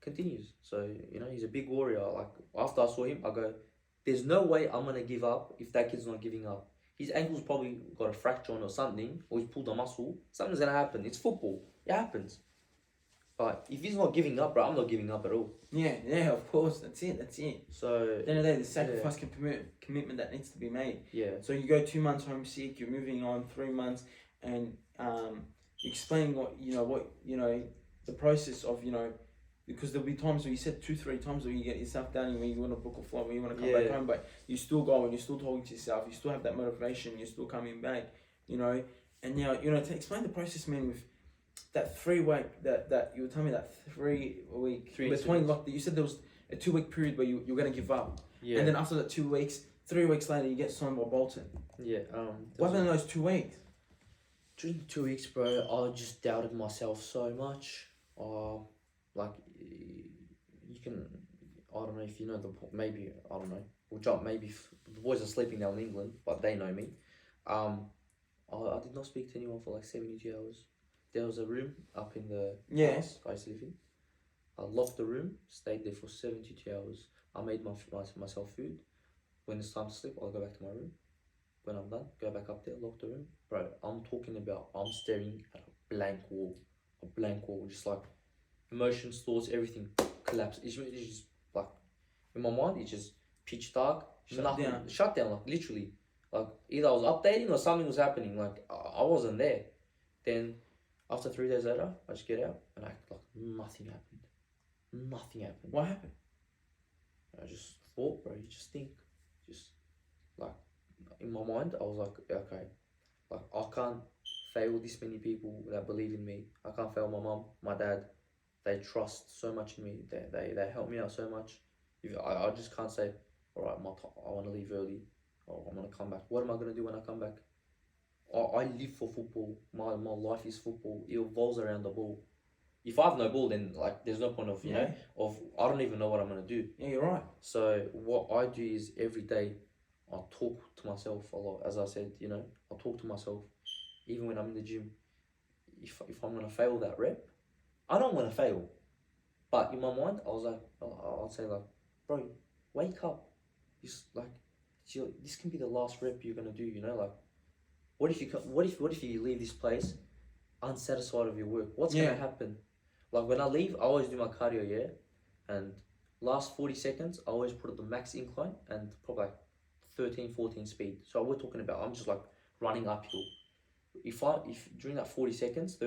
Continues. So, you know, he's a big warrior. Like, after I saw him, I go, there's no way I'm going to give up if that kid's not giving up. His ankle's probably got a fracture on or something, or he's pulled a muscle. Something's going to happen. It's football. It happens. But if he's not giving up, bro, I'm not giving up at all. Yeah, of course. That's it. So At the end of the day, the sacrifice commitment that needs to be made. yeah, So you go 2 months homesick, you're moving on 3 months, and explaining the process of, because there'll be times where you said 2-3 times where you get yourself down, where you want to book a flight, where you want to come back home, but you still go and you're still talking to yourself, you still have that motivation, you're still coming back, and now, to explain the process, man, with that 3 week, that you were telling me that 3 week, between you said there was a 2 week period where you're going to give up. yeah. And then after that 2 weeks, 3 weeks later, you get signed by Bolton. Yeah. What happened in those 2 weeks? During the 2 weeks, bro, I just doubted myself so much. Like, you can, I don't know if you know maybe, I don't know, we'll jump, maybe the boys are sleeping now in England, but they know me. I did not speak to anyone for like 72 hours. There was a room up in the house I used to live in. I locked the room, stayed there for 72 hours. I made myself food. When it's time to sleep, I'll go back to my room. When I'm done, go back up there, lock the room. Bro, I'm talking about, I'm staring at a blank wall. Just like emotions, thoughts, everything collapsed. It's just like, in my mind, it's just pitch dark. Shut down, like literally. Like either I was updating or something was happening. Like I wasn't there. Then after 3 days later, I just get out and act like nothing happened. What happened? I just thought, bro, you just think. Just like in my mind, I was like, okay, like I can't fail this many people that believe in me. I can't fail my mom, my dad. They trust so much in me. They help me out so much. I just can't say, all right, I want to leave early. Oh, I'm gonna come back. What am I gonna do when I come back? I live for football. My life is football. It revolves around the ball. If I have no ball, then like there's no point of I don't even know what I'm gonna do. Yeah, you're right. So what I do is every day I talk to myself a lot. As I said, I talk to myself even when I'm in the gym. If I'm gonna fail that rep, I don't want to fail. But in my mind, I was like, I'll say like, bro, wake up. This can be the last rep you're gonna do. Like, what if you leave this place unsatisfied of your work? What's gonna happen? Like when I leave, I always do my cardio, and last 40 seconds, I always put at the max incline and probably like 13, 14 speed. So we're talking about, I'm just like running uphill. If during that 40 seconds,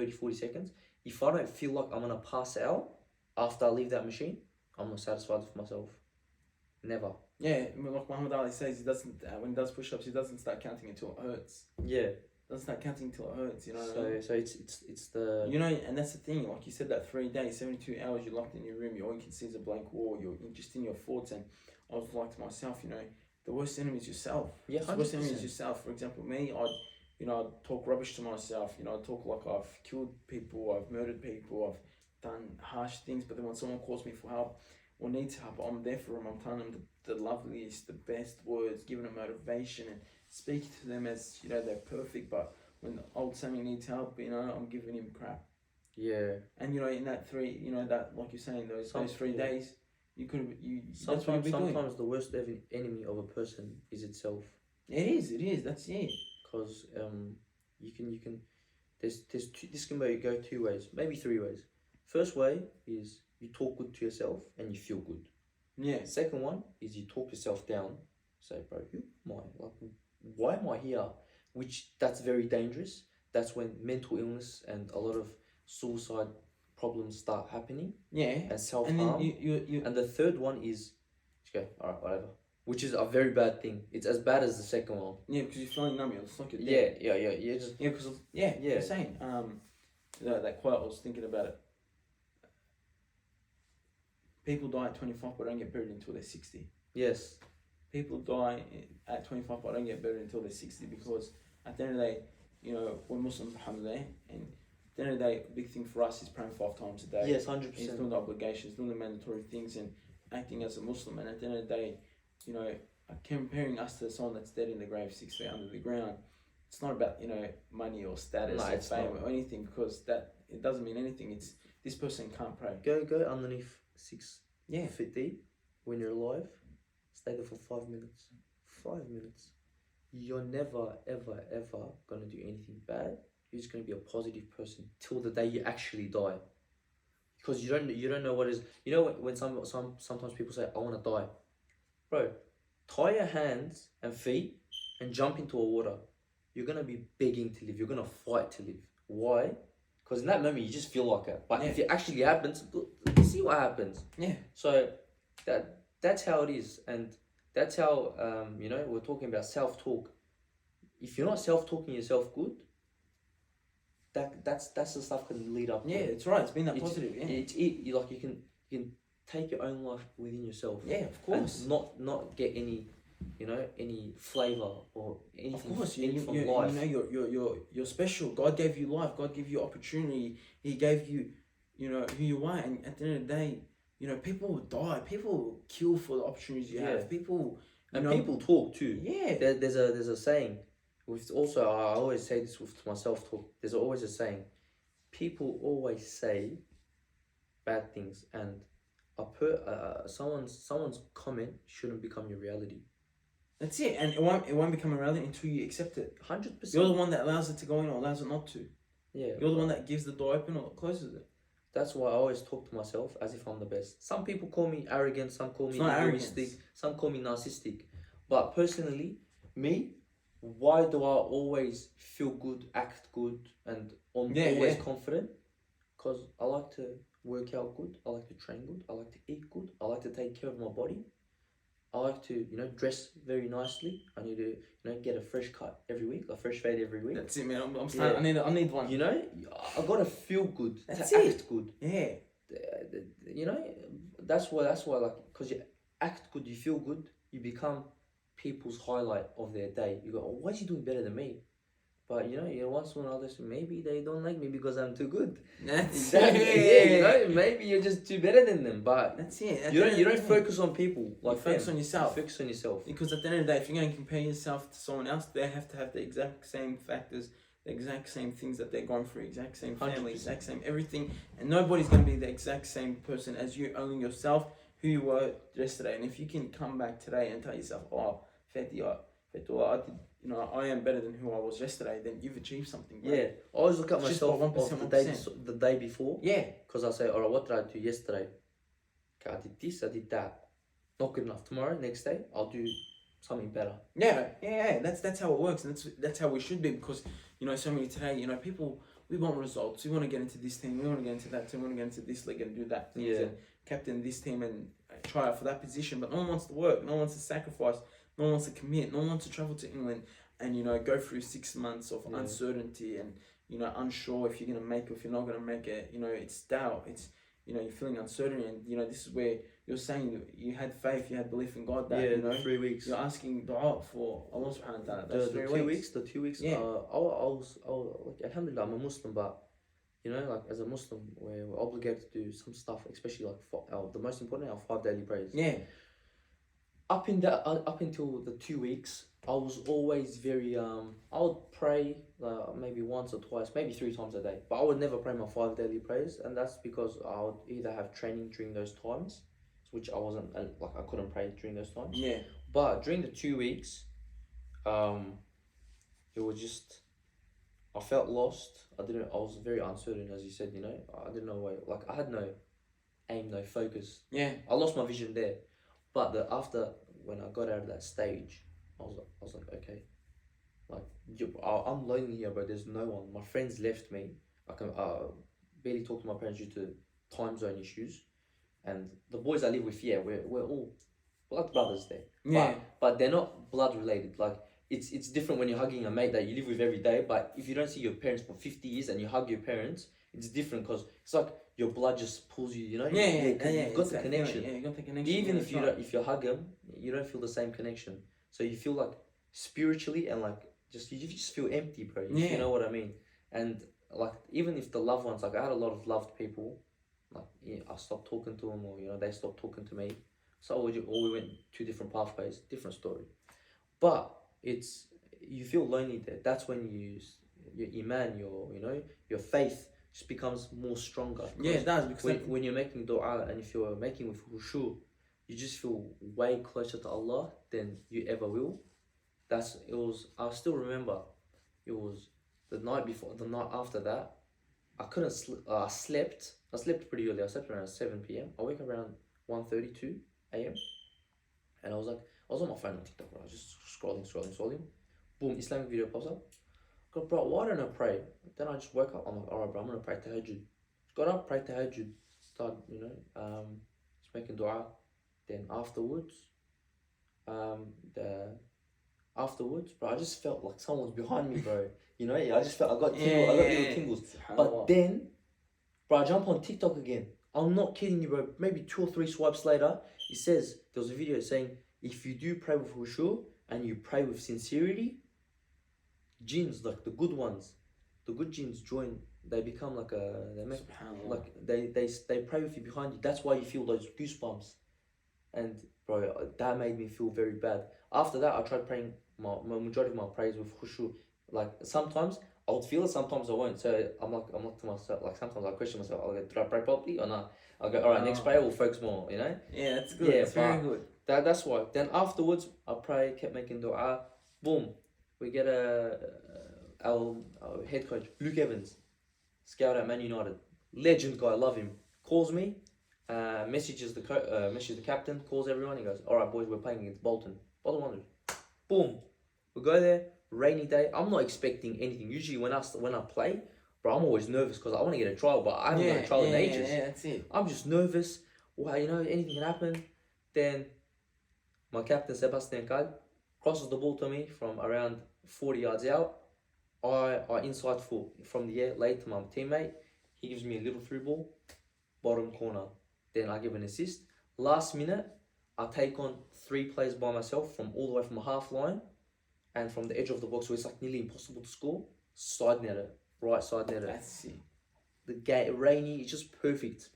if I don't feel like I'm gonna pass out after I leave that machine, I'm not satisfied with myself. Never. Yeah, like Muhammad Ali says, he doesn't when he does push-ups, he doesn't start counting until it hurts. Yeah. Doesn't start counting until it hurts. So it's the. And that's the thing. Like you said, that 3 days, 72 hours, you're locked in your room. All you can see is a blank wall. You're just in your thoughts. And I was like to myself, the worst enemy is yourself. Yeah, 100%. The worst enemy is yourself. For example, me, I'd talk rubbish to myself. I'd talk like I've killed people, I've murdered people, I've done harsh things. But then when someone calls me for help or needs help, I'm there for them. I'm telling them the loveliest, the best words, giving them motivation and speaking to them as they're perfect. But when old Sammy needs help, I'm giving him crap. Yeah. And in that that, like you're saying, those 3 days, you could that's what you'd be doing. Sometimes the worst enemy of a person is itself. It is. That's it. Because you can this can go 2 ways, maybe 3 ways. First way is you talk good to yourself and you feel good. Yeah. Second one is you talk yourself down. Say, bro, who am I? Like, why am I here? Which that's very dangerous. That's when mental illness and a lot of suicide problems start happening. Yeah. And self-harm. And then you And the third one is, okay, all right, whatever. Which is a very bad thing. It's as bad as the second one. Yeah, because you're feeling numb. It's like you're saying. That quote, I was thinking about it. People die at 25 but don't get buried until they're 60. Yes. People die at 25 but don't get buried until they're 60 because at the end of the day, we're Muslims, alhamdulillah, and at the end of the day, a big thing for us is praying 5 times a day. Yes, 100%. It's doing the obligations, doing the mandatory things and acting as a Muslim. And at the end of the day, comparing us to someone that's dead in the grave 6 feet under the ground, it's not about, money or status or fame or anything, because it doesn't mean anything. It's this person can't pray. Go underneath 6 feet deep when you're alive. Stay there for 5 minutes. 5 minutes. You're never, ever, ever gonna do anything bad. you're just gonna be a positive person till the day you actually die. Because you don't know what is, you know, when sometimes people say, I want to die, bro, tie your hands and feet and jump into a water. You're gonna be begging to live. You're gonna fight to live. Why? Because in that moment you just feel like it. But if it actually happens, see what happens. Yeah. So that's how it is, and that's how you know, we're talking about self-talk. If you're not self-talking yourself good, that's the stuff can lead up. Yeah, it's right. It's been that positive. Yeah. You can take your own life within yourself. Yeah, of course. And not get any, you know, any flavor or anything. Of course, from life. You know, you're special. God gave you life. God gave you opportunity. He gave you, you know, who you are. And at the end of the day, you know, people will die. People will kill for the opportunities you have. People, people talk too. Yeah. There's a saying. With also, I always say this with myself talk. There's always a saying. People always say bad things, and someone's comment shouldn't become your reality. That's it, and it won't become a reality until you accept it. 100%. You're the one that allows it to go in or allows it not to. Yeah. You're the one that gives the door open or closes it. That's why I always talk to myself as if I'm the best. Some people call me arrogant, some call me egoistic, some call me narcissistic. But personally, me, why do I always feel good, act good, and always confident? Because I like to work out good, I like to train good, I like to eat good, I like to take care of my body. I like to, you know, dress very nicely. I need to, you know, get a fresh cut every week, a fresh fade every week. That's it, man. I'm starting. I need one. You know, I gotta feel good. That's to it. Act good. Yeah. You know, that's why like, because you act good, you feel good, you become people's highlight of their day. You go, oh, why is he doing better than me? But you know, once in a while, maybe they don't like me because I'm too good. That's it. it. You know, maybe you're just too better than them. But that's it. You don't focus on people. Like, focus on yourself. Focus on yourself. Because at the end of the day, if you're going to compare yourself to someone else, they have to have the exact same factors, the exact same things that they're going through, exact same family, 100%. exact same everything, and nobody's going to be the exact same person as you, only yourself, who you were yesterday. And if you can come back today and tell yourself, oh, Fetty, I did, you know, I am better than who I was yesterday, then you've achieved something. Right? Yeah, I always look at It's myself just of by the day before. Yeah. Because I say, alright, what did I do yesterday? Okay, I did this, I did that. Not good enough. Tomorrow, next day, I'll do something better. Yeah. That's how it works, and that's how we should be. Because, you know, so many today, you know, people, we want results. We want to get into this team. We want to get into that team. We want to get into this league and do that. Yeah. Captain this team and try out for that position, but no one wants to work. No one wants to sacrifice. No one wants to commit. No one wants to travel to England and, you know, go through 6 months of uncertainty and, you know, unsure if you're going to make it, if you're not going to make it. You know, it's doubt. It's, you know, you're feeling uncertain, and, you know, this is where you're saying you had faith, you had belief in God that, you know, 3 weeks. you're asking dua for Allah subhanahu wa ta'ala. The 2 weeks. The 2 weeks. Yeah. I was like, alhamdulillah, I'm a Muslim, but, you know, like, as a Muslim, we're obligated to do some stuff, especially like the most important, our 5 daily prayers. Yeah. Up until the 2 weeks, I was always very I would pray maybe once or twice, maybe 3 times a day, but I would never pray my 5 daily prayers, and that's because I would either have training during those times, which I wasn't like, I couldn't pray during those times. Yeah. But during the 2 weeks, it was just, I felt lost. I was very uncertain, as you said. You know, I didn't know where. Like, I had no aim, no focus. Yeah. I lost my vision there. But after, when I got out of that stage, I was like, okay, like, I'm lonely here, but there's no one. My friends left me. I can barely talk to my parents due to time zone issues, and the boys I live with, we're all blood brothers there. Yeah. But they're not blood related. Like, it's different when you're hugging a mate that you live with every day. But if you don't see your parents for 50 years and you hug your parents, it's different, because it's like your blood just pulls you. You know. You've got the connection. Yeah, you got the connection. Even if you hug them, you don't feel the same connection. So you feel like spiritually and like you just feel empty, bro. You know what I mean? And like, even if the loved ones, like, I had a lot of loved people, like, I stopped talking to them, or, you know, they stopped talking to me. So we went 2 different pathways, different story. But you feel lonely there. That's when your iman, your faith just becomes more stronger. Yeah, it does, because when you're making dua, and if you're making with khushu, you just feel way closer to Allah than you ever will. I still remember, it was the night before, the night after that, I couldn't I slept pretty early. I slept around 7 p.m. I wake up around 1:32 a.m. and I was on my phone on TikTok, bro. I was just scrolling. Boom, Islamic video pops up. Go, bro, why don't I pray? Then I just woke up. I'm like, alright, bro, I'm gonna pray tahajjud. Got up, prayed tahajjud. Started, just making dua. Then afterwards, bro, I just felt like someone was behind me, bro. I just felt I got little tingles. But then, bro, I jump on TikTok again. I'm not kidding you, bro. Maybe 2 or 3 swipes later, it says there was a video saying if you do pray with khushu and you pray with sincerity, jinns, like the good ones, the good jinns join. They become like they pray with you behind you. That's why you feel those goosebumps. And bro, that made me feel very bad. After that, I tried praying my majority of my prayers with khushu. Like sometimes I would feel it, sometimes I won't. So I'm like to myself, like sometimes I question myself. I'll go, did I pray properly or not? I'll go, all right, next prayer we'll focus more. Yeah, that's good. Yeah, it's very good. That's why. Then afterwards, I pray, kept making dua. Boom, we get our head coach Luke Evans, scout at Man United, legend guy, love him. Calls me, messages the captain, calls everyone. He goes, all right, boys, we're playing against Bolton Wanderers. Boom, we go there. Rainy day. I'm not expecting anything. Usually when I play, bro, I'm always nervous because I want to get a trial, but I haven't got a trial in ages. Yeah, that's it. I'm just nervous. Well, anything can happen. Then my captain Sebastian Kal crosses the ball to me from around 40 yards out. I inside foot from the air, late to my teammate. He gives me a little through ball, bottom corner. Then I give an assist. Last minute, I take on 3 players by myself from all the way from the half line. And from the edge of the box where it's like nearly impossible to score, side netter, right side netter. That's it. The game, rainy, it's just perfect.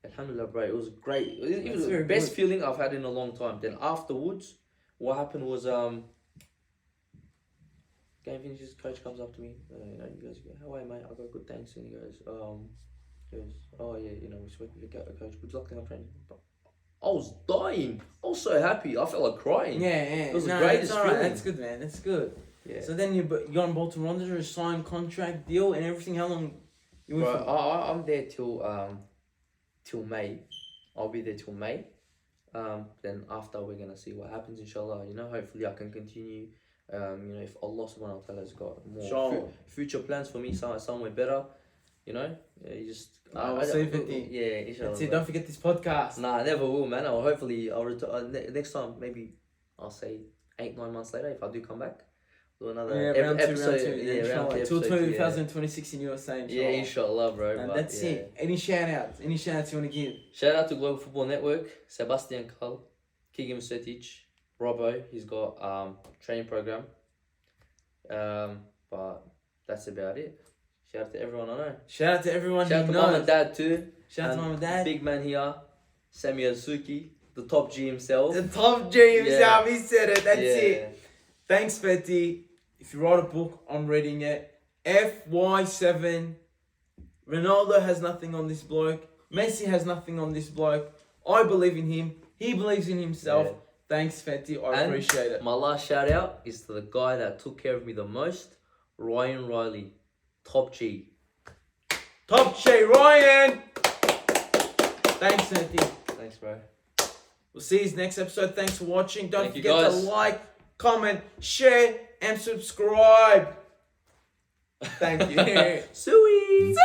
Alhamdulillah, bro, it was great. It was the best feeling I've had in a long time. Then afterwards, what happened was, game finishes, coach comes up to me, he goes, how are you, mate? I go, good, thanks. And he goes, oh yeah, we spoke with your coach, good luck in our training. I was dying. I was so happy. I felt like crying. Yeah. It was the greatest feeling. That's good, man. That's good. Yeah. So then you got on Bolton Wanderers, signed contract, deal, and everything. How long you went for? I'm there till May. I'll be there till May. Then after we're gonna see what happens. Inshallah, hopefully I can continue. If Allah Subhanahu wa Taala has got more future plans for me, somewhere better. You just. I'll save it. Yeah, inshallah. That's it. Don't forget this podcast. Nah, I never will, man. Hopefully I'll return next time. Maybe I'll say 8-9 months later if I do come back. Do another episode. Till 2026 in USA. Yeah, inshallah, bro. And that's it. Any shout outs you want to give? Shout out to Global Football Network, Sebastian Kal, Kigim Setic, Robbo. He's got training program. But that's about it. Shout out to everyone I know. Shout out to everyone. Shout out to mum and dad too. Shout out to mum and dad. Big man here, Samuel Suki, the top G himself. The top G himself. He said it. That's it. Thanks, Fetty. If you write a book, I'm reading it. FY7. Ronaldo has nothing on this bloke. Messi has nothing on this bloke. I believe in him. He believes in himself. Yeah. Thanks, Fetty. I appreciate it. My last shout out is to the guy that took care of me the most, Ryan Riley. Top G. Top G, Ryan! Thanks, Fetty. Thanks, bro. We'll see you next episode. Thanks for watching. Don't forget to like, comment, share, and subscribe. Thank you. Suey!